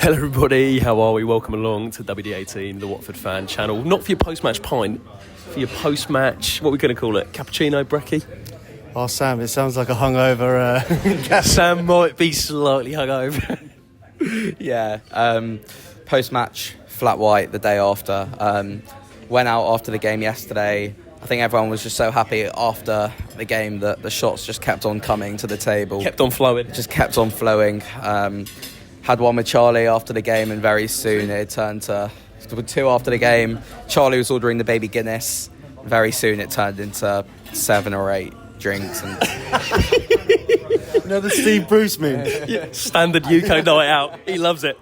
Hello everybody, how are we? Welcome along to WD18, the Watford fan channel. Not for your post-match pint, for your post-match, what are we going to call it? Cappuccino, brekkie? Oh, Sam, it sounds like a hungover... Sam might be slightly hungover. Yeah, post-match, flat white the day after. Went out after the game yesterday. I think everyone was just so happy after the game that the shots just kept on coming to the table. Kept on flowing. Just kept on flowing. Had one with Charlie after the game, and very soon it turned to two after the game. Charlie was ordering the baby Guinness. Very soon it turned into 7 or 8 drinks. And Another Steve Bruce meme. Yeah, standard Ucko night out. He loves it.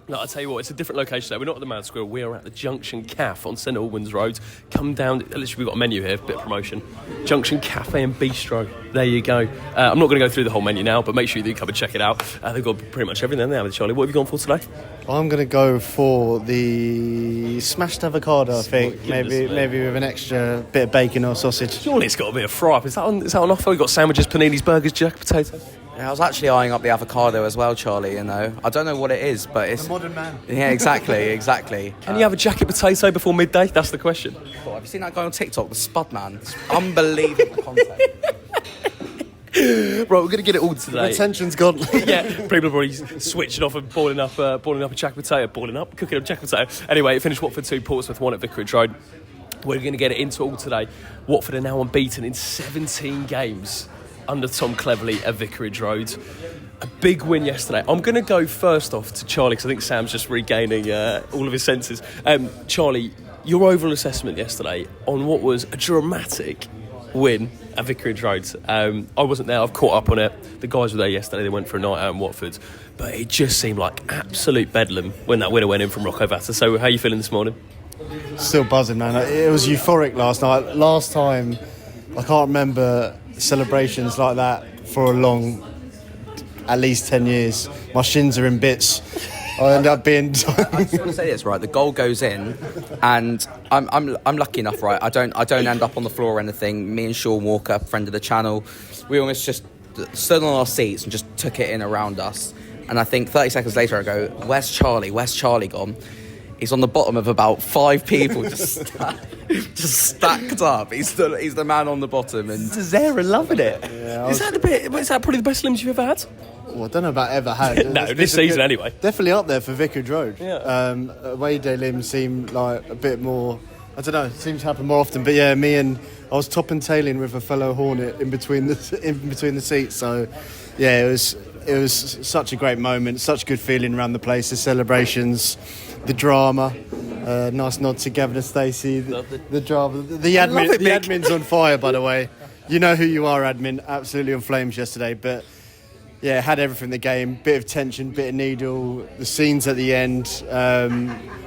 No, I'll tell you what, it's a different location today. We're not at the Mad Squirrel. We are at the Junction Café on St Albans Road. Come down, literally we've got a menu here, a bit of promotion. Junction Café and Bistro. There you go. I'm not going to go through the whole menu now, but make sure you do come and check it out. They've got pretty much everything there, Charlie. What have you gone for today? I'm going to go for the smashed avocado, I think. Maybe with an extra bit of bacon or sausage. Surely it's got to be a fry-up. Is that on offer? We've got sandwiches, paninis, burgers, jacket potato. yeah, I was actually eyeing up the avocado as well, Charlie. You know, I don't know what it is, but it's A modern man. Yeah, exactly. Can you have a jacket potato before midday? That's the question. Have you seen that guy on TikTok, the Spud Man? It's unbelievable content. Right, we're going to get it all today. Retention's gone. Yeah, people are probably switching off and boiling up a jacket potato. Cooking up jacket potato. Anyway, it finished Watford 2, Portsmouth 1 at Vicarage Road. We're going to get it into all today. Watford are now unbeaten in 17 games under Tom Cleverley at Vicarage Road. A big win yesterday. I'm going to go first off to Charlie because I think Sam's just regaining all of his senses. Charlie, your overall assessment yesterday on what was a dramatic win at Vicarage Road. I wasn't there, I've caught up on it. The guys were there yesterday, they went for a night out in Watford, but it just seemed like absolute bedlam when that winner went in from Rocco Vata. So how are you feeling this morning? Still buzzing, man. It was euphoric last night. Last time, I can't remember celebrations like that for at least 10 years. My shins are in bits. I end up being... I just want to say this, right? The goal goes in, and I'm lucky enough, right? I don't end up on the floor or anything. Me and Sean Walker, friend of the channel, we almost just stood on our seats and just took it in around us. And I think 30 seconds later, I go, "Where's Charlie? Where's Charlie gone?" He's on the bottom of about 5 people, just stacked up. He's the man on the bottom, and Zazzera loving it. Yeah, Is that probably the best limbs you've ever had? Well, I don't know about ever had. No, this season anyway. Definitely up there for Vicarage Road. Yeah. Away day limbs seem like a bit more... I don't know, it seems to happen more often. But yeah, I was top and tailing with a fellow Hornet in between the seats. So yeah, it was such a great moment, such a good feeling around the place, the celebrations, the drama. Nice nod to Gavin and Stacey. The drama. The admin's on fire, by the way. You know who you are, admin. Absolutely on flames yesterday, but... yeah, had everything in the game. Bit of tension, bit of needle. The scenes at the end,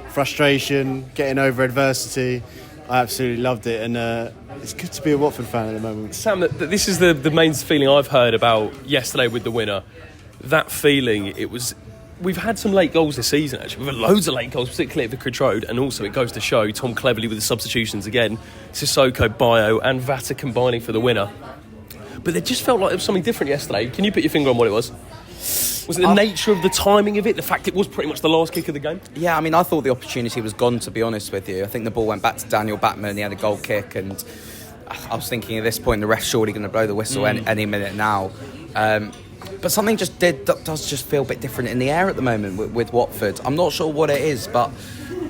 frustration, getting over adversity. I absolutely loved it, and it's good to be a Watford fan at the moment. Sam, this is the main feeling I've heard about yesterday with the winner. That feeling, we've had some late goals this season, actually. We've had loads of late goals, particularly at Vicarage Road, and also it goes to show Tom Cleverley with the substitutions again. Sissoko, Bio and Vata combining for the winner. But it just felt like it was something different yesterday. Can you put your finger on what it was? Was it the nature of the timing of it? The fact it was pretty much the last kick of the game? yeah, I mean, I thought the opportunity was gone, to be honest with you. I think the ball went back to Daniel Batman, and he had a goal kick, and I was thinking at this point the ref's surely going to blow the whistle any minute now. But something does just feel a bit different in the air at the moment with Watford. I'm not sure what it is, but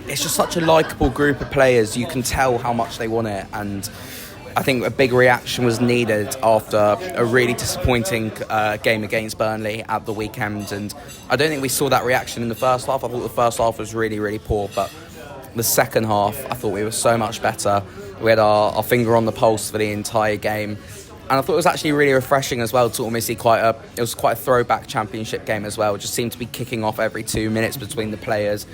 it's just such a likeable group of players. You can tell how much they want it, and I think a big reaction was needed after a really disappointing game against Burnley at the weekend, and I don't think we saw that reaction in the first half. I thought the first half was really, really poor, but the second half I thought we were so much better. We had our finger on the pulse for the entire game, and I thought it was actually really refreshing as well to almost see it was quite a throwback Championship game as well. It just seemed to be kicking off every 2 minutes between the players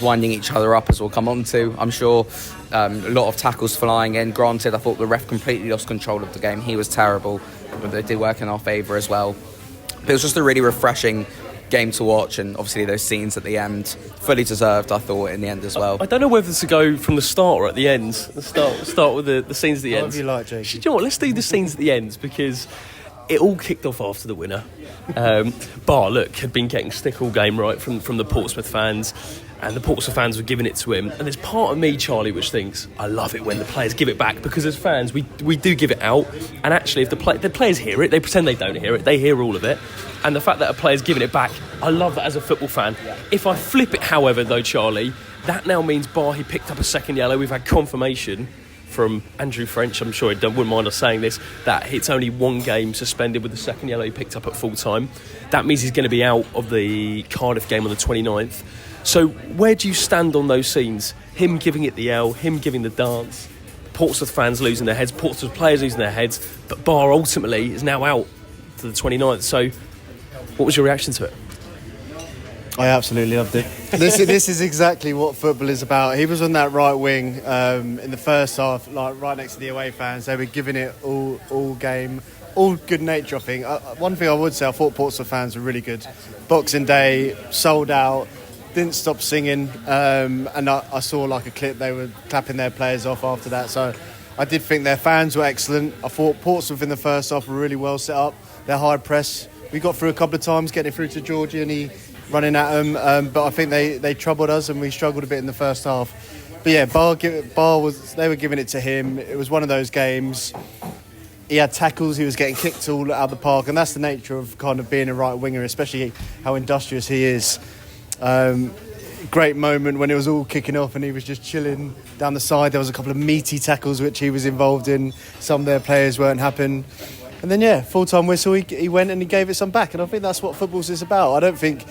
winding each other up, as we'll come on to, I'm sure. A lot of tackles flying in. Granted, I thought the ref completely lost control of the game. He was terrible, but they did work in our favour as well. But it was just a really refreshing game to watch, and obviously those scenes at the end, fully deserved, I thought, in the end as well. I don't know whether to go from the start or at the end. Start with the scenes at the end. Whatever you like, Jake. Do you know what? Let's do the scenes at the end, because it all kicked off after the winner. Bar, look, had been getting stick all game, right, from the Portsmouth fans, and the Portsmouth fans were giving it to him. And there's part of me, Charlie, which thinks, I love it when the players give it back, because as fans, we do give it out. And actually, if the players hear it, they pretend they don't hear it, they hear all of it. And the fact that a player's giving it back, I love that as a football fan. Yeah. If I flip it, however, though, Charlie, that now means Bar, he picked up a second yellow. We've had confirmation from Andrew French, I'm sure he wouldn't mind us saying this, that it's only one game suspended with the second yellow he picked up at full time. That means he's going to be out of the Cardiff game on the 29th. So where do you stand on those scenes? Him giving it the L, him giving the dance, Portsmouth fans losing their heads, Portsmouth players losing their heads, but Bar ultimately is now out to the 29th. So what was your reaction to it? I absolutely loved it. This is exactly what football is about. He was on that right wing in the first half, like right next to the away fans. They were giving it all game, all good nature, I think. One thing I would say, I thought Portsmouth fans were really good. Boxing Day, sold out, didn't stop singing, and I saw like a clip, they were clapping their players off after that. So I did think their fans were excellent. I thought Portsmouth in the first half were really well set up. Their high press, we got through a couple of times, getting through to Georgie and he running at them, but I think they troubled us and we struggled a bit in the first half. But yeah, they were giving it to him. It was one of those games. He had tackles, he was getting kicked all out of the park, and that's the nature of kind of being a right winger, especially how industrious he is. Great moment when it was all kicking off and he was just chilling down the side. There was a couple of meaty tackles which he was involved in. Some of their players weren't happy. And then, full-time whistle, he went and he gave it some back. And I think that's what football's is about. I don't think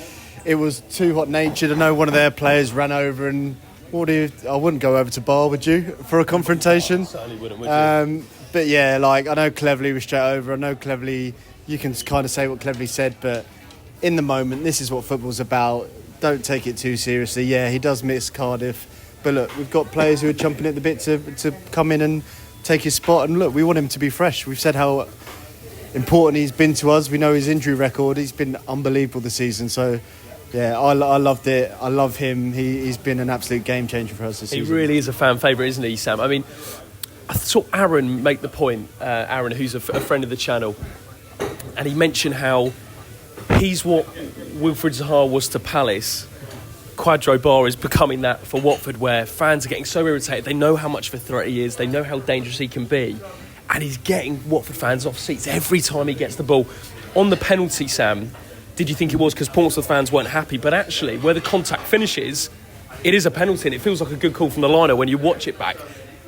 it was too hot-natured. I know one of their players ran over and... I wouldn't go over to Bar, would you, for a confrontation? Certainly wouldn't, would you? But yeah, like, I know Cleverley was straight over. I know Cleverley, you can kind of say what Cleverley said, but in the moment, this is what football's about. Don't take it too seriously. Yeah, he does miss Cardiff. But look, we've got players who are jumping at the bit to come in and take his spot. And look, we want him to be fresh. We've said how important he's been to us. We know his injury record. He's been unbelievable this season. So, yeah, I loved it. I love him. He's been an absolute game changer for us this season. He really is a fan favourite, isn't he, Sam? I mean, I saw Aaron make the point, Aaron, who's a friend of the channel, and he mentioned how he's what Wilfred Zaha was to Palace. Quadro Bar is becoming that for Watford, where fans are getting so irritated. They know how much of a threat he is. They know how dangerous he can be. And he's getting Watford fans off seats every time he gets the ball. On the penalty, Sam, did you think it was because Portsmouth fans weren't happy? But actually, where the contact finishes, it is a penalty, and it feels like a good call from the liner when you watch it back.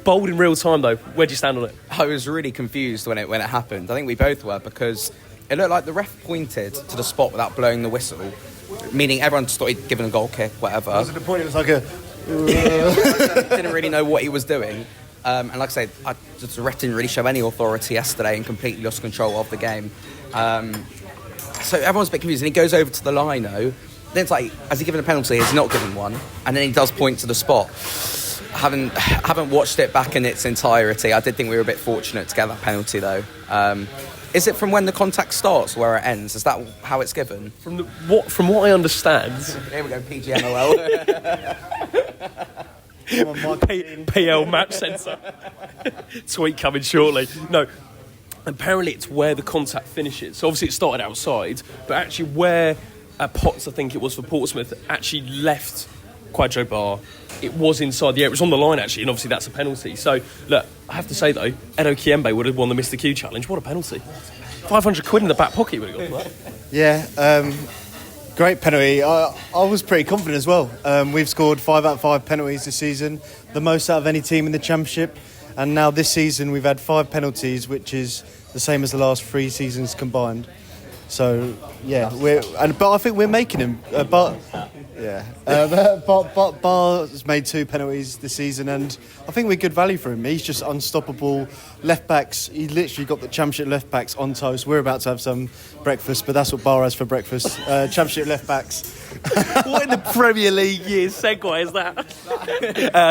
Bold in real time, though. Where do you stand on it? I was really confused when it happened. I think we both were, because it looked like the ref pointed to the spot without blowing the whistle, meaning everyone started giving a goal kick, whatever. Was it the point? It was like a... Didn't really know what he was doing. And like I say, the ref didn't really show any authority yesterday and completely lost control of the game. So everyone's a bit confused. And he goes over to the lino. Then it's like, has he given a penalty? He's not given one. And then he does point to the spot. I haven't watched it back in its entirety. I did think we were a bit fortunate to get that penalty, though. Is it from when the contact starts where it ends? Is that how it's given? From what I understand... Here we go, PGMOL. Come on, Mike. PL match sensor. Tweet coming shortly. No, apparently it's where the contact finishes. So obviously it started outside, but actually where Potts, I think it was for Portsmouth, actually left Quadro Bar, it was inside the area. It was on the line, actually, and obviously that's a penalty. So, look, I have to say, though, Edo Kiembe would have won the Mr. Q challenge. What a penalty. 500 quid in the back pocket would have got for that. Yeah, great penalty. I was pretty confident as well. We've scored 5 out of 5 penalties this season, the most out of any team in the Championship. And now this season we've had 5 penalties, which is the same as the last 3 seasons combined. So, yeah, but I think we're making him. But Bar's made 2 penalties this season, and I think we're good value for him. He's just unstoppable. Left backs, he literally got the Championship left backs on toast. We're about to have some breakfast, but that's what Bar has for breakfast. Championship left backs. What in the Premier League year segue is that?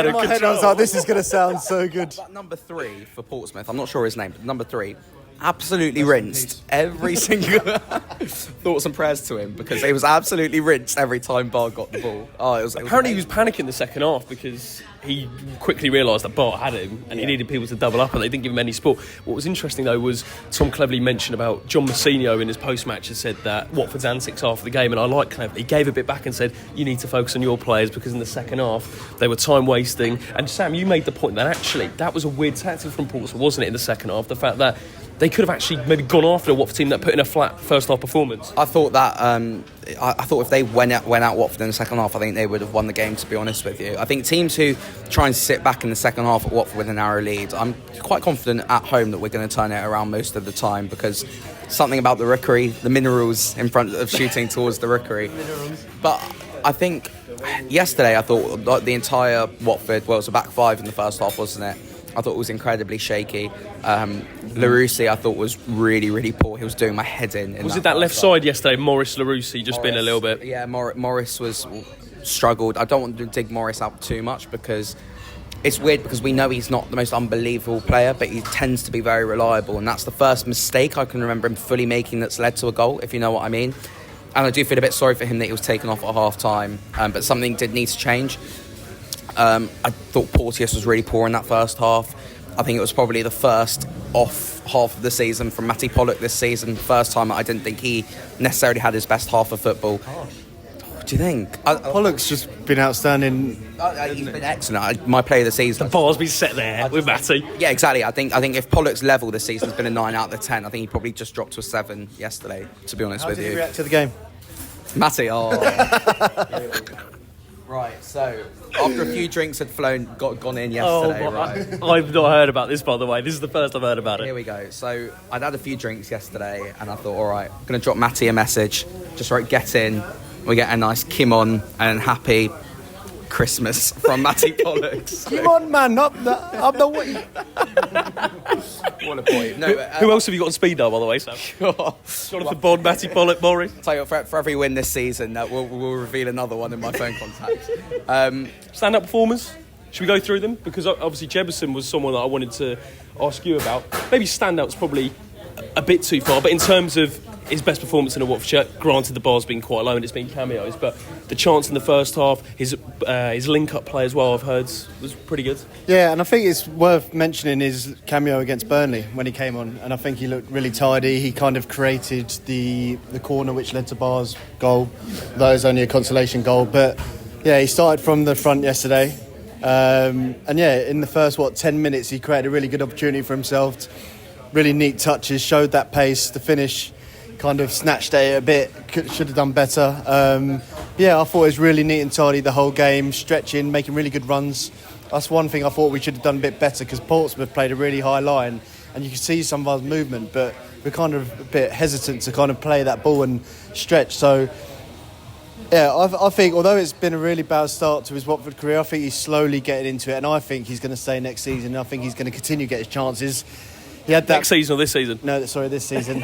In my head, I was like, this is going to sound so good. But number 3 for Portsmouth, I'm not sure his name, but number 3, absolutely rinsed every single thoughts and prayers to him, because he was absolutely rinsed every time Bar got the ball. Apparently he was panicking the second half because he quickly realised that Bar had him and he needed people to double up, and they didn't give him any support. What was interesting though was Tom Cleverley mentioned about John Mousinho in his post-match has said that Watford's antics after the game, and I like Cleverley. He gave a bit back and said you need to focus on your players because in the second half they were time wasting. And Sam, you made the point that actually that was a weird tactic from Portsmouth, wasn't it, in the second half? The fact that they could have actually maybe gone after a Watford team that put in a flat first half performance. I thought that I thought if they went out Watford in the second half, I think they would have won the game, to be honest with you. I think teams who try and sit back in the second half at Watford with a narrow lead, I'm quite confident at home that we're going to turn it around most of the time, because something about the rookery, the minerals in front of shooting towards the rookery. But I think yesterday I thought like the entire Watford, well, it was a back five in the first half, wasn't it? I thought it was incredibly shaky. Larousse, I thought, was really, really poor. He was doing my head in. Was it that left side yesterday? Maurice Larousse just been a little bit. Yeah, Morris was struggled. I don't want to dig Morris out too much because it's weird, because we know he's not the most unbelievable player, but he tends to be very reliable, and that's the first mistake I can remember him fully making that's led to a goal, if you know what I mean. And I do feel a bit sorry for him that he was taken off at half time, but something did need to change. I thought Porteous was really poor in that first half. I think it was probably the first off half of the season from Matty Pollock this season. First time I didn't think he necessarily had his best half of football. What do you think? Pollock's just been outstanding. He's been excellent. My player of the season. The bar's been set there with Matty. Yeah, exactly. I think if Pollock's level this season has been a 9 out of 10, I think he probably just dropped to a 7 yesterday, to be honest with you. How did you react to the game? Matty, Right, so after a few drinks had gone in yesterday, right? I've not heard about this, by the way. This is the first I've heard about it. Here we go. So I'd had a few drinks yesterday, and I thought, all right, I'm going to drop Matty a message. Just write get in. We get a nice Kim on and happy Christmas from Matty Pollock. Come on, man, up the way. What a point. No, who else have you got on speed dial, by the way, Sam? Jonathan Bond, Matty Pollock, Morris. Tell you what, for every win this season, we'll reveal another one in my phone contacts. Stand-up performers. Should we go through them? Because obviously Jebison was someone that I wanted to ask you about. Maybe standout's probably a bit too far, but in terms of his best performance in a Watford shirt, granted the bar's been quite low and it's been cameos, but the chance in the first half, his link-up play as well, I've heard, was pretty good. Yeah, and I think it's worth mentioning his cameo against Burnley when he came on, and I think he looked really tidy. He kind of created the corner which led to Bar's goal. That was only a consolation goal, but yeah, he started from the front yesterday. And yeah, in the first 10 minutes he created a really good opportunity for himself. Really neat touches, showed that pace. The finish kind of snatched at it a bit, should have done better. Yeah, I thought it was really neat and tidy the whole game, stretching, making really good runs. That's one thing I thought we should have done a bit better, because Portsmouth played a really high line and you could see some of our movement, but we're kind of a bit hesitant to kind of play that ball and stretch. So yeah, I think although it's been a really bad start to his Watford career, I think he's slowly getting into it, and I think he's going to stay next season. I think he's going to continue to get his chances. He had that next season or this season? No, sorry, this season.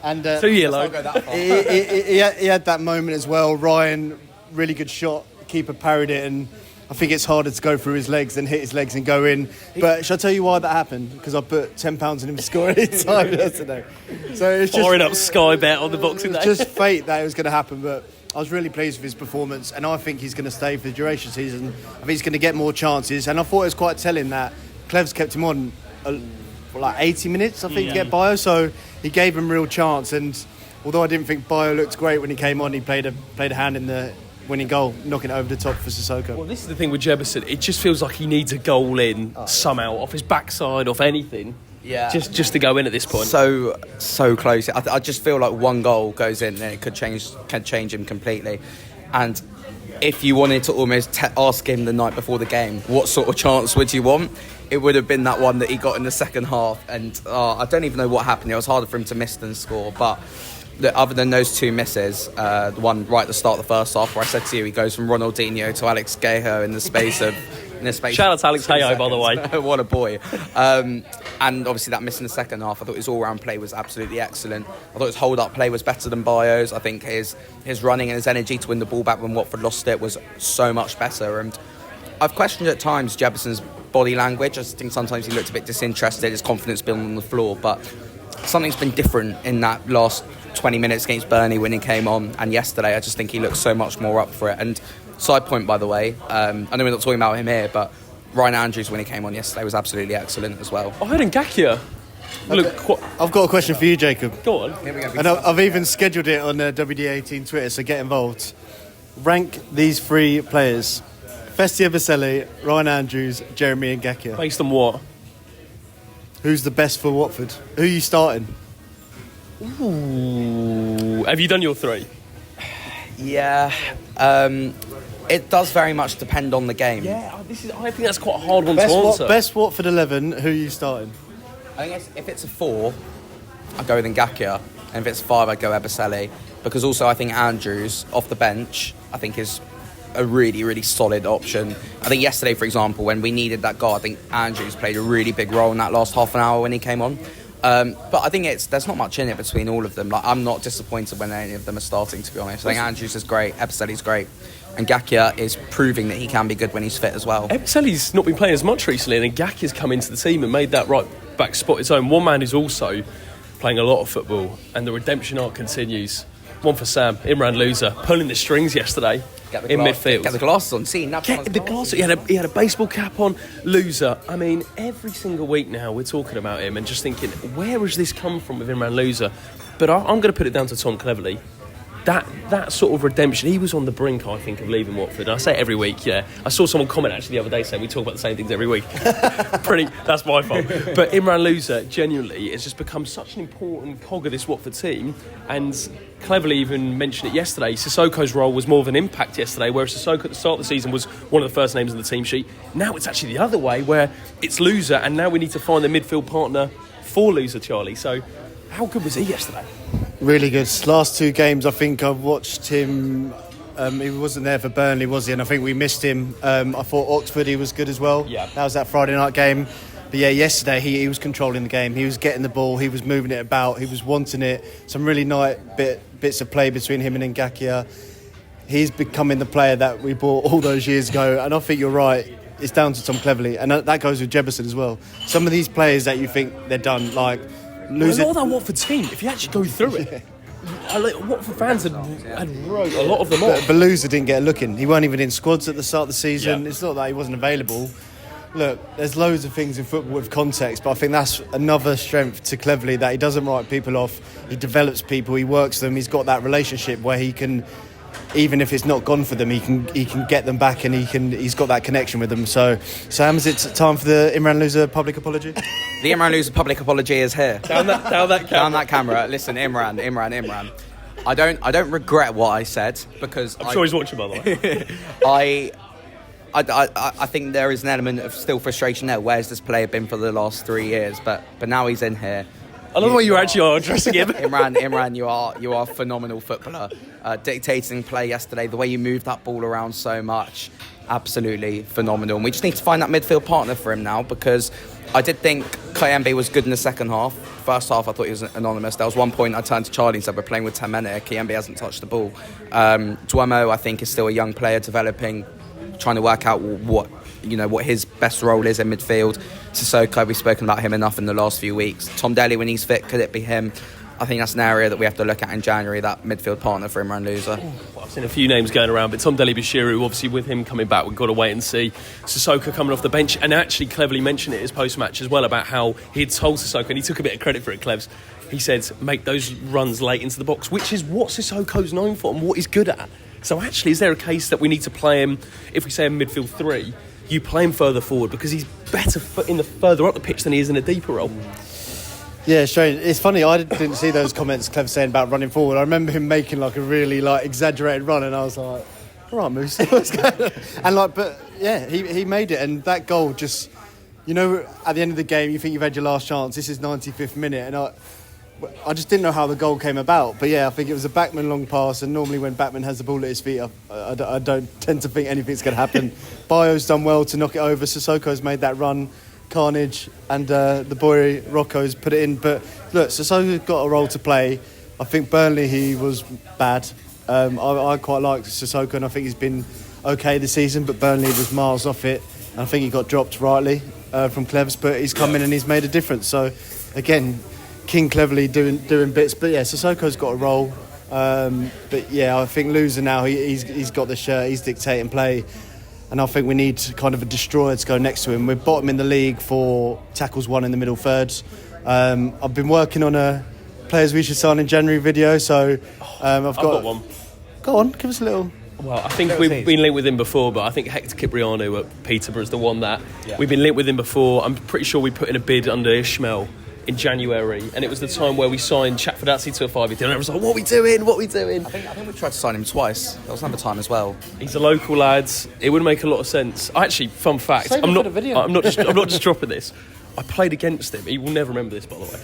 And 2 year low. He had that moment as well. Ryan, really good shot. The keeper parried it, and I think it's harder to go through his legs than hit his legs and go in. But shall I tell you why that happened? Because I put £10 on him to score any time yesterday. So it's just firing up Sky Bet on the Boxing Day. Just fate that it was going to happen, but I was really pleased with his performance, and I think he's going to stay for the duration of the season. I think he's going to get more chances, and I thought it was quite telling that Clev's kept him on for like 80 minutes, I think, to get Bio, so he gave him real chance. And although I didn't think Bio looked great when he came on, he played a hand in the winning goal, knocking it over the top for Sissoko. Well, this is the thing with Jebison. It just feels like he needs a goal in somehow, off his backside, off anything. Yeah, just to go in at this point. So close. I just feel like one goal goes in and it could change him completely. And if you wanted to almost ask him the night before the game, what sort of chance would you want? It would have been that one that he got in the second half. And I don't even know what happened. It was harder for him to miss than score. But other than those two misses, the one right at the start of the first half, where I said to you, he goes from Ronaldinho to Alex Gaho in the space of... Shout out to Alex Gaho, by the way. What a boy. And obviously that miss in the second half, I thought his all-round play was absolutely excellent. I thought his hold-up play was better than Bio's. I think his running and his energy to win the ball back when Watford lost it was so much better. And I've questioned at times Jebison's body language. I think sometimes he looked a bit disinterested, his confidence building on the floor. But something's been different in that last 20 minutes against Burnley when he came on, and yesterday I just think he looks so much more up for it. And side point, by the way, I know we're not talking about him here, but Ryan Andrews, when he came on yesterday, was absolutely excellent as well. I heard Ngakia. Look, I've got a question for you, Jacob. Go on. Here we go. And I've even scheduled it on WD18 Twitter, so get involved. Rank these 3 players: Festia Baselli, Ryan Andrews, Jeremy Ngakia. Based on what? Who's the best for Watford? Who are you starting? Ooh. Have you done your 3? Yeah, it does very much depend on the game. Yeah, I think that's quite a hard one to answer. Best Watford 11, who are you starting? I think if it's a 4, I'd go with Ngakia, and if it's 5, I'd go Ebersele, because also I think Andrews off the bench I think is a really, really solid option. I think yesterday, for example, when we needed that goal, I think Andrews played a really big role in that last half an hour when he came on. But I think there's not much in it between all of them. Like, I'm not disappointed when any of them are starting, to be honest. I think Andrews is great, Ebersele's great, and Ngakia is proving that he can be good when he's fit as well. Ebersele's not been playing as much recently, and Ngakia's come into the team and made that right back spot his own. One man who's also playing a lot of football, and the redemption arc continues. One for Sam, Imran Loser, pulling the strings yesterday in midfield. Get the glasses on, see? Get the glasses. He had a baseball cap on. Loser. I mean, every single week now we're talking about him and just thinking, where has this come from with Imran Loser? But I'm going to put it down to Tom Cleverley. That sort of redemption, he was on the brink, I think, of leaving Watford. I say it every week, yeah. I saw someone comment actually the other day saying we talk about the same things every week. That's my fault. But Imran Loser, genuinely, has just become such an important cog of this Watford team. And Cleverley even mentioned it yesterday. Sissoko's role was more of an impact yesterday, whereas Sissoko at the start of the season was one of the first names on the team sheet. Now it's actually the other way, where it's Loser, and now we need to find the midfield partner for Loser, Charlie. So how good was he yesterday? Really good. Last 2 games, I think I've watched him. He wasn't there for Burnley, was he? And I think we missed him. I thought Oxford, he was good as well. Yeah. That was that Friday night game. But yeah, yesterday he was controlling the game. He was getting the ball. He was moving it about. He was wanting it. Some really nice bits of play between him and Ngakia. He's becoming the player that we bought all those years ago. And I think you're right. It's down to Tom Cleverley. And that goes with Jefferson as well. Some of these players that you think they're done, like... A lot of that Watford team, if you actually go through it, Watford fans had wrote a lot of them off. But Loser didn't get a look in. He weren't even in squads at the start of the season. Yeah. It's not that he wasn't available. Look, there's loads of things in football with context, but I think that's another strength to Cleverley, that he doesn't write people off. He develops people, he works them. He's got that relationship where he can, even if it's not gone for them, he can get them back, and he's got that connection with them. So, Sam, is it time for the Imran Loser public apology? The Imran Loser public apology is here. Down that camera. Down that camera. Listen, Imran. I don't regret what I said, because I'm sure he's watching, by the way. I think there is an element of still frustration there. Where's this player been for the last 3 years? But now he's in here. I love the way you actually are addressing him. Imran, you are a phenomenal footballer. Dictating play yesterday, the way you moved that ball around so much, absolutely phenomenal. And we just need to find that midfield partner for him now, because I did think Kayembe was good in the second half. First half, I thought he was anonymous. There was one point I turned to Charlie and said, we're playing with 10 men here. Kayembe hasn't touched the ball. Duomo, I think, is still a young player developing, trying to work out what his best role is in midfield. Sissoko, we've spoken about him enough in the last few weeks. Tom Daly, when he's fit, could it be him? I think that's an area that we have to look at in January, that midfield partner for Imran Loser. Well, I've seen a few names going around, but Tom Daly-Bashiru, obviously with him coming back, we've got to wait and see. Sissoko coming off the bench, and actually Cleverley mentioned it in his post-match as well, about how he had told Sissoko, and he took a bit of credit for it, Clevs. He said, make those runs late into the box, which is what Sissoko's known for and what he's good at. So actually, is there a case that we need to play him, if we say a midfield 3, you play him further forward, because he's better in the further up the pitch than he is in a deeper role? Yeah, strange. It's funny, I didn't see those comments Clev saying about running forward. I remember him making like a really exaggerated run, and I was like, all right, Moose, what's going on? And but yeah, he made it, and that goal just, at the end of the game, you think you've had your last chance. This is 95th minute, and I just didn't know how the goal came about. But yeah, I think it was a Backman long pass, and normally when Backman has the ball at his feet, I don't tend to think anything's going to happen. Bayo's done well to knock it over. Sissoko's made that run. Carnage and the boy Rocco's put it in. But look, Sissoko's got a role to play. I think Burnley, he was bad. I quite liked Sissoko, and I think he's been okay this season, but Burnley was miles off it. And I think he got dropped rightly from Clevs, but he's come in and he's made a difference. So again, King cleverly doing bits. But yeah, Sissoko's got a role. But yeah, I think Loser now, he's got the shirt, he's dictating play. And I think we need kind of a destroyer to go next to him. We're bottom in the league for tackles won in the middle thirds. I've been working on a players we should sign in January video, so I've got one. Go on, give us a little. Well, I think we've been linked with him before, but I think Hector Cipriano at Peterborough is the one that we've been linked with him before. I'm pretty sure we put in a bid under Ishmael in January, and it was the time where we signed Chakfadazzi to a 5-year deal, and I was like, what are we doing? I think we tried to sign him twice. That was another time as well. He's a local lad. It would make a lot of sense. Actually, fun fact, I'm not just dropping this. I played against him. He will never remember this, by the way.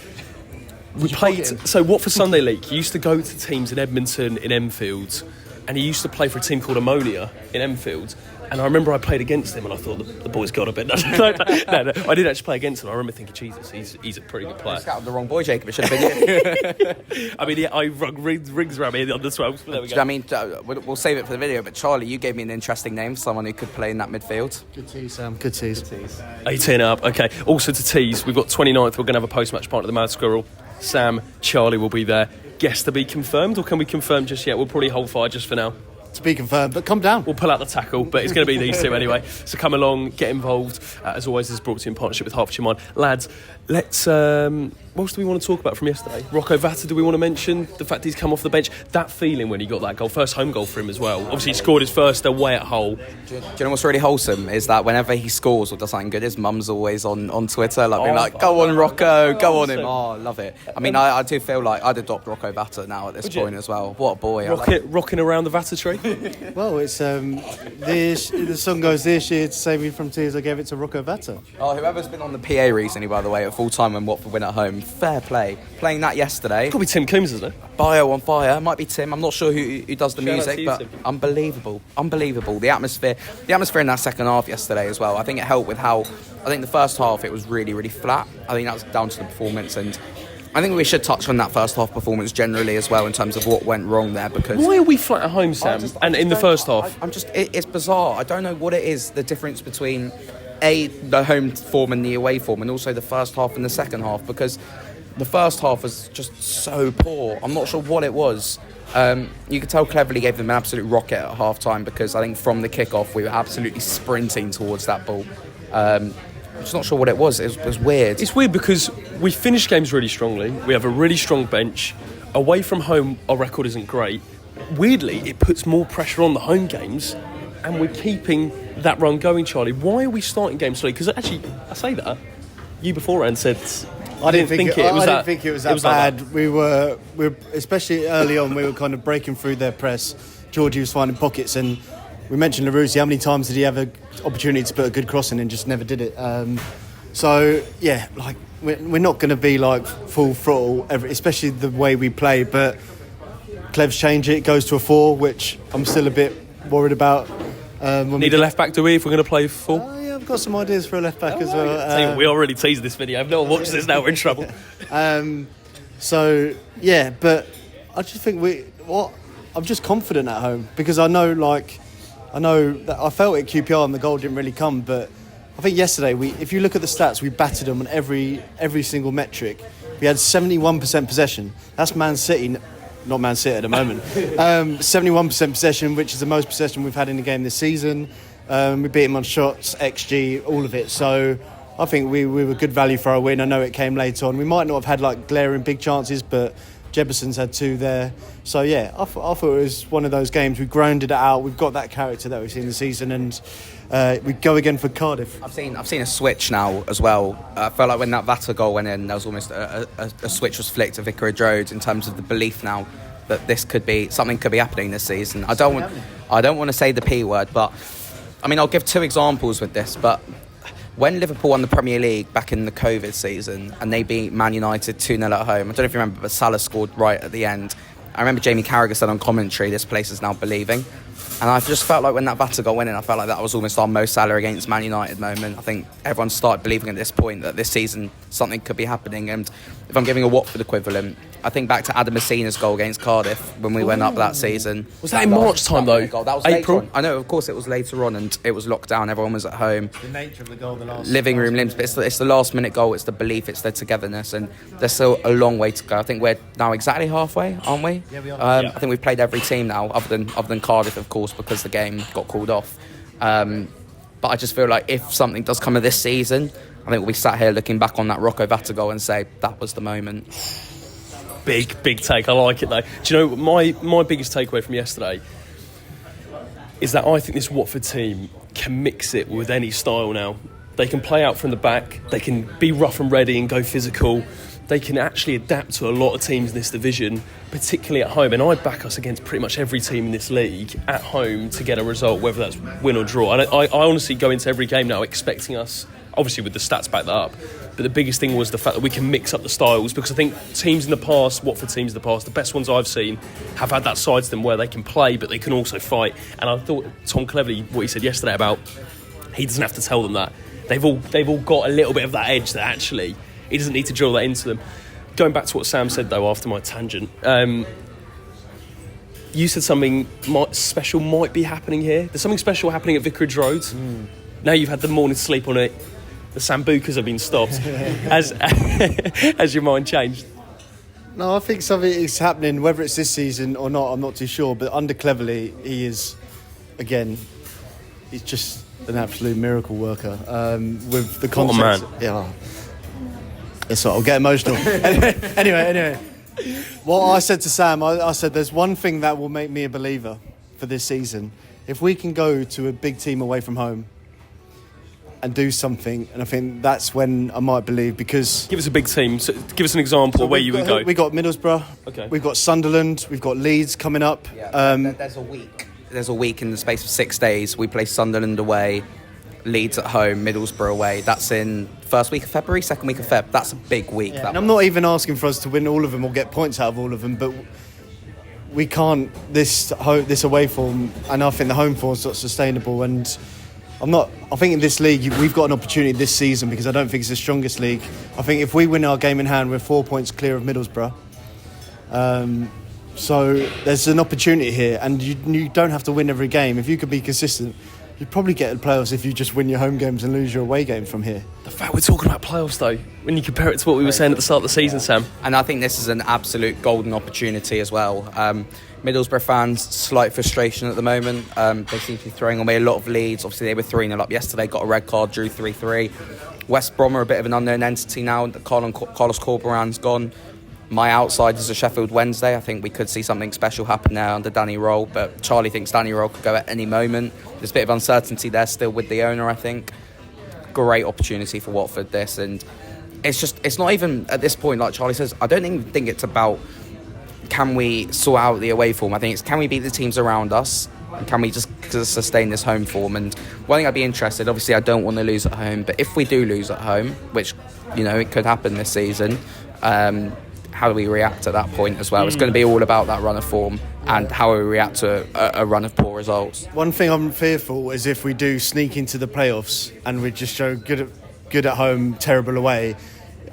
We played. So Watford Sunday League. He used to go to teams in Edmonton, in Enfield, and he used to play for a team called Ammonia in Enfield. And I remember I played against him, and I thought the boy's got a bit. No, I didn't actually play against him. I remember thinking, Jesus, he's a pretty good player. You scouted the wrong boy, Jacob. It should have been you. I mean, I rung rings around me in the under 12s, but there we go. I mean, we'll save it for the video. But Charlie, you gave me an interesting name, someone who could play in that midfield. Good tease, Sam. Good tease. 18 up. Okay. Also to tease, we've got 29th. We're going to have a post-match party at the Mad Squirrel. Sam, Charlie will be there. Guess to be confirmed, or can we confirm just yet? We'll probably hold fire just for now. To be confirmed, but come down. We'll pull out the tackle, but it's going to be these two anyway. So come along, get involved. As always, this is brought to you in partnership with Hertfordshire Mind. Lads, let's... what else do we want to talk about from yesterday? Rocco Vata, do we want to mention? The fact he's come off the bench. That feeling when he got that goal, first home goal for him as well. Obviously, he scored his first away at Hull. Do you know what's really wholesome? Is that whenever he scores or does something good, his mum's always on Twitter, being like, go on, Rocco, go on him. Oh, I love it. I mean, I do feel like I'd adopt Rocco Vata now at this point as well. What a boy. Rocking around the Vata tree? Well, it's the song goes, this year to save me from tears, I gave it to Rocco Vata. Oh, whoever's been on the PA recently, by the way, at full time when Watford win at home, fair play. Playing that yesterday. Could be Tim Coombs, isn't it? Bio on fire. Might be Tim. I'm not sure who does the music, you, but Tim. Unbelievable. The atmosphere in that second half yesterday as well. I think it helped with how, I think the first half it was really, really flat. I think that was down to the performance, and I think we should touch on that first half performance generally as well in terms of what went wrong there, because... Why are we flat at home, Sam? In the first half? It's bizarre. I don't know what it is, the difference between the home form and the away form, and also the first half and the second half, because the first half was just so poor. I'm not sure what it was. You could tell Cleverly gave them an absolute rocket at half time, because I think from the kick-off we were absolutely sprinting towards that ball. I'm just not sure what it was. It was weird. It's weird because we finish games really strongly. We have a really strong bench. Away from home, our record isn't great. Weirdly, it puts more pressure on the home games, and we're keeping that run going, Charlie. Why are we starting games slowly? Because actually, I say that, you beforehand said... I didn't think it was that bad. Like we were especially early on. We were kind of breaking through their press. Georgie was finding pockets, and we mentioned Larousse. How many times did he have an opportunity to put a good cross in and just never did it? So yeah, like we're not going to be like full throttle, especially the way we play. But Clev's change it goes to a 4, which I'm still a bit worried about. Need a left back, do we? If we're going to play 4. I've got some ideas for a left back as well. We already teased this video. If no one watches this now, we're in trouble. So yeah, but I just think I'm just confident at home, because I know that I felt at QPR and the goal didn't really come, but I think yesterday if you look at the stats, we battered them on every single metric. We had 71% possession. That's Man City. Not Man City at the moment. 71% possession, which is the most possession we've had in the game this season. We beat him on shots, XG, all of it. So I think we were good value for our win. I know it came late on. We might not have had like glaring big chances, but Jebuson's had 2 there. So yeah, I thought it was one of those games. We grounded it out. We've got that character that we've seen this season, and we go again for Cardiff. I've seen a switch now as well. I felt like when that Vata goal went in, there was almost a switch was flicked at Vicarage Road in terms of the belief now that this could be happening this season. I don't want to say the P word, but I mean, I'll give 2 examples with this, but when Liverpool won the Premier League back in the COVID season and they beat Man United 2-0 at home, I don't know if you remember, but Salah scored right at the end. I remember Jamie Carragher said on commentary, this place is now believing. And I just felt like when that batter got winning, I felt like that was almost our Mo Salah against Man United moment. I think everyone started believing at this point that this season something could be happening. And if I'm giving a Watford equivalent, I think back to Adam Messina's goal against Cardiff when we went up that season. Was that in March time though? That was April? Later on. I know, of course, it was later on and it was locked down. Everyone was at home. The nature of the goal, the last Living room limbs, but it's the last minute goal. It's the belief, it's the togetherness, and there's still a long way to go. I think we're now exactly halfway, aren't we? Yeah, we are. I think we've played every team now, other than Cardiff, of course, because the game got called off. But I just feel like if something does come of this season, I think we'll be sat here looking back on that Rocco Vata goal and say that was the moment. Big take. I like it though. Do you know my biggest takeaway from yesterday is that I think this Watford team can mix it with any style now. They can play out from the back. They can be rough and ready and go physical. They can actually adapt to a lot of teams in this division, particularly at home. And I back us against pretty much every team in this league at home to get a result, whether that's win or draw. And I honestly go into every game now expecting us, obviously with the stats back that up, but the biggest thing was the fact that we can mix up the styles, because I think teams in the past, Watford teams in the past, the best ones I've seen have had that side to them where they can play but they can also fight. And I thought Tom Cleverley, what he said yesterday about he doesn't have to tell them that. They've all got a little bit of that edge that actually he doesn't need to drill that into them. Going back to what Sam said though after my tangent, you said something special might be happening here. There's something special happening at Vicarage Road. Now you've had the morning sleep on it. The Sambucas have been stopped. Has your mind changed? No, I think something is happening, whether it's this season or not, I'm not too sure. But under Cleverley, he is, again, he's just an absolute miracle worker. With the concept. What a man. Yeah. That's what, I'll get emotional. Anyway. What I said to Sam, I said there's one thing that will make me a believer for this season. If we can go to a big team away from home and do something, and I think that's when I might believe, because... Give us a big team. So give us an example of where you would go. We got Middlesbrough, okay. We've got Sunderland, we've got Leeds coming up. Yeah, there's a week. There's a week in the space of 6 days. We play Sunderland away, Leeds at home, Middlesbrough away. That's in first week of February, second week of Feb. That's a big week. Yeah, and I'm not even asking for us to win all of them or get points out of all of them, but we can't... This away form, and I think the home form is not sustainable, and... I think in this league we've got an opportunity this season, because I don't think it's the strongest league. I think if we win our game in hand, we're 4 points clear of Middlesbrough. So there's an opportunity here, and you don't have to win every game. If you could be consistent, you'd probably get the playoffs if you just win your home games and lose your away game from here. The fact we're talking about playoffs though, when you compare it to what we were saying at the start of the season, Sam. And I think this is an absolute golden opportunity as well. Middlesbrough fans, slight frustration at the moment. They seem to be throwing away a lot of leads. Obviously, they were 3-0 up yesterday, got a red card, drew 3-3. West Brom are a bit of an unknown entity now. Carlos Corberan's gone. My outside is a Sheffield Wednesday. I think we could see something special happen there under Danny Roll, but Charlie thinks Danny Roll could go at any moment. There's a bit of uncertainty there still with the owner, I think. Great opportunity for Watford, this. And it's not even, at this point, like Charlie says, I don't even think it's about... Can we sort out the away form? I think it's, can we beat the teams around us? And can we just sustain this home form? And one thing I'd be interested, obviously I don't want to lose at home, but if we do lose at home, which, it could happen this season, how do we react at that point as well? It's going to be all about that run of form and how we react to a run of poor results. One thing I'm fearful is if we do sneak into the playoffs and we just show good at home, terrible away.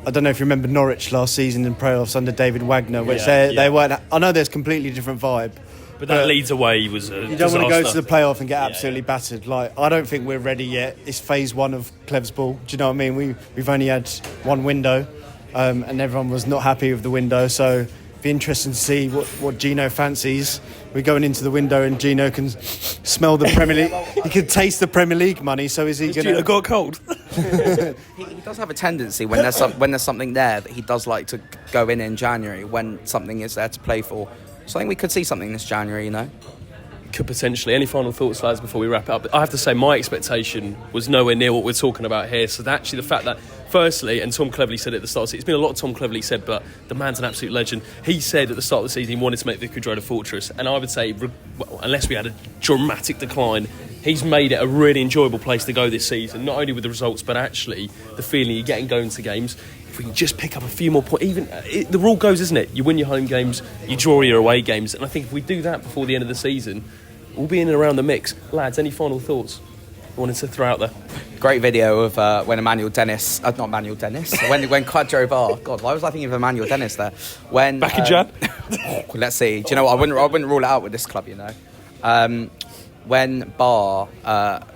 I don't know if you remember Norwich last season in playoffs under David Wagner, which they weren't. I know there's a completely different vibe, but that Leeds away was a you don't disaster. want to go to the playoff and get absolutely battered. Like, I don't think we're ready yet. It's phase one of Clev's ball. Do you know what I mean? We've only had one window, and everyone was not happy with the window. So it'd be interesting to see what Gino fancies. We're going into the window and Gino can smell the Premier League. He can taste the Premier League money. So is he going to... Gino got a cold? He does have a tendency when there's something there that he does like to go in January when something is there to play for. So I think we could see something this January, Could potentially. Any final thoughts, lads, before we wrap it up? I have to say my expectation was nowhere near what we're talking about here. So actually the fact that, firstly, and Tom Cleverley said at the start of the season, it's been a lot of Tom Cleverley said, but the man's an absolute legend. He said at the start of the season he wanted to make Vicarage Road a fortress, and I would say, unless we had a dramatic decline, he's made it a really enjoyable place to go this season, not only with the results, but actually the feeling you're getting going to games. If we can just pick up a few more points, the rule goes, isn't it? You win your home games, you draw your away games, and I think if we do that before the end of the season, will be in and around the mix. Lads, any final thoughts I wanted to throw out there? Great video of when Emmanuel Dennis, not Emmanuel Dennis, when Quadro Bar. God, why was I thinking of Emmanuel Dennis there? When Back in Jan? Let's see. Do you know what? I wouldn't rule it out with this club, you know. When Barr,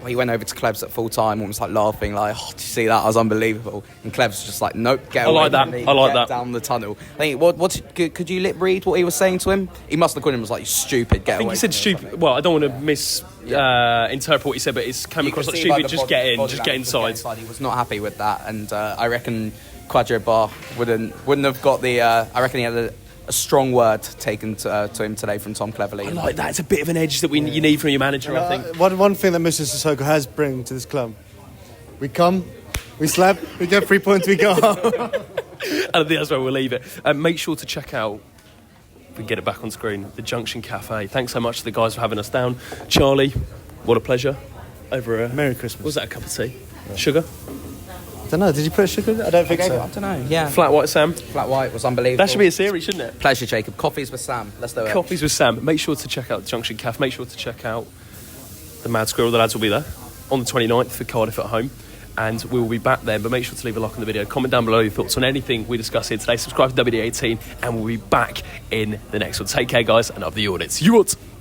he went over to Klebs at full time, almost like laughing, like, "Oh, did you see that? That was unbelievable." And Klebs was just like, "Nope, get away from me, get down the tunnel." I think, could you lip read what he was saying to him? He must have called him was like, "You stupid, get away." I think he said stupid. Well, I don't want to interpret what he said, but it came across like stupid. Just get in, just get inside. He was not happy with that, and I reckon Quadro Bar wouldn't have got the. I reckon he had a strong word taken to him today from Tom Cleverley. I like that. It's a bit of an edge that you need from your manager, I think. One thing that Mr. Sissoko has bring to this club: we come, we slap, we get 3 points, we go home. And I think that's where we'll leave it. Make sure to check out, if we can get it back on screen, the Junction Café. Thanks so much to the guys for having us down. Charlie, what a pleasure. Over a Merry Christmas. Was that a cup of tea? Yeah. Sugar? I don't know. Did you put sugar in it? I don't think so. I don't know. Yeah. Flat white Sam. Flat white was unbelievable. That should be a series, shouldn't it? Pleasure, Jacob. Coffees with Sam. Let's do it. Coffees with Sam. Make sure to check out the Junction Café. Make sure to check out the Mad Squirrel. The lads will be there on the 29th for Cardiff at home. And we will be back then. But make sure to leave a like on the video. Comment down below your thoughts on anything we discuss here today. Subscribe to WD18. And we'll be back in the next one. Take care, guys. And up the audits. You want?